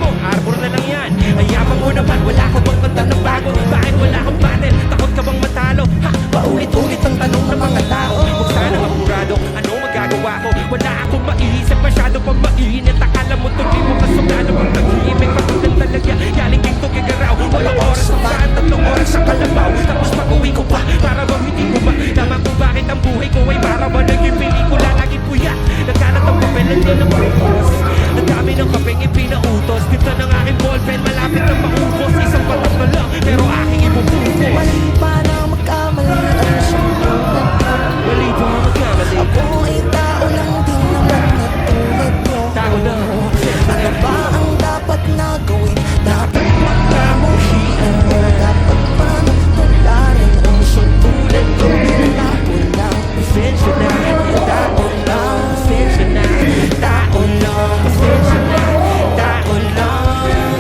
mo, arbor na lang yan. Ayaman mo naman, wala ka bang kanta na bago? Bakit wala kang battle? Takot ka bang matalo? Ha? Paulit-ulit ang tanong ng mga tao. Huwag sana mapurado, ano magagawa ko? Wala akong maiisip masyado pag mainit. Akala mo tuloy mo kasugado pag nag-iibig. Patulan talaga, yaling king to gigaraw. Walang oras sa saan, 3 oras sa kalabaw. Tapos pag-uwi ko pa, para bang hindi ko ba naman kung bakit ang buhay ko ay para ba naging pelikula. Lagi puyat, nagkalat ang papel, hindi na maubos. Ang dami ng kapeng ipinautos. Dito ng aking ballpen, malapit na maubos. Isang patok na lang, pero aking ibubuhos. Mali pa na magkamali ang sumunod ko. Mali ba magkamali? Ako ay tao lang din naman na tulad mo. Tao na, Ano ba ang dapat na gawin? Dapat magkamuhian mo. Dapat pa natularan ang sutulad ko. Tao lang, pasensya na. Tao lang, pasensya na. Tao lang, pasensya na. Tao lang.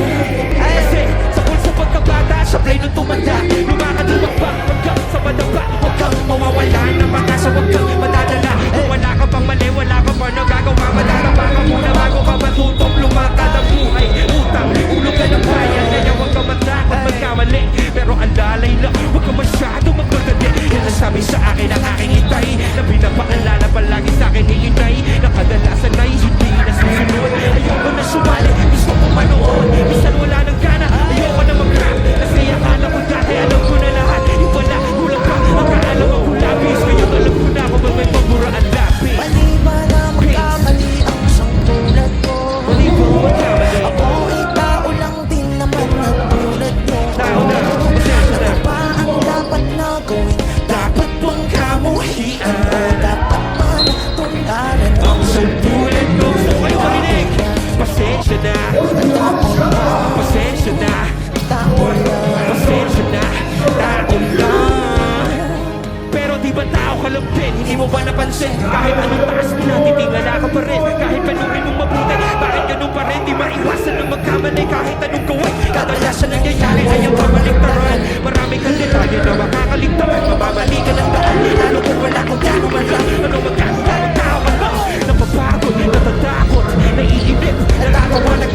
Kasi sa pulso pagkabata, sa play nung tumanda, lumakad hanggang sa madaba. Huwag kang mawawala ng pag-asa, huwag kang madadala. Kung wala ka pang mali, wala ka pa nagagawa. Madadapa ka muna bago ka matutong lumakad ang buhay. Utang, ulo ka ng bayan, kaya huwag ka matakot magkamali. Pero ang lalay lang, huwag ka masyado magmadali. Yan ang sabi sa akin ang aking itay, na pinapaalala palagi sa akin ni inay, na kadalasan ay hindi nasusunod. Ayoko na sumali, gusto ko manood. Minsan wala nang gana, ayoko na mag-rap. Kasi akala ko dati alam ko na lahat. Yung pala, kulang pa, akala ko labis. Ngayon alam ko na kung ba't may pabura ang lapis. mali ba na magkamali ang sumunod ko? Mali ba magkamali? Ako ay tao lang din naman na tulad mo. Tao na, pasensya na. Ano ba ang dapat na gawin? Dapat bang kamuhian o dapat pa natularan ang Tulad ko, gusto ko kayo marinig. Pasensya na, pasensya na, tao lang? pasensya na, tao lang. Pero di ba tao ka lang din? Hindi mo ba napansin? Kahit anong taas mo na, titingala ka pa rin. Kahit panuhin mong mabuti, bakit ganun pa rin? Di maiwasan ang magkamali kahit anong gawin. Kadalasan nangyayari ay ang pamaligtaran. Marami kang detalye na makakaligtaan. Mamamali ka ng daan, lalo kung wala kang gano'n man lang. Ano magkakaroon ng tao ka lang? Napapagod, natatakot, naiinip, nakakawa ng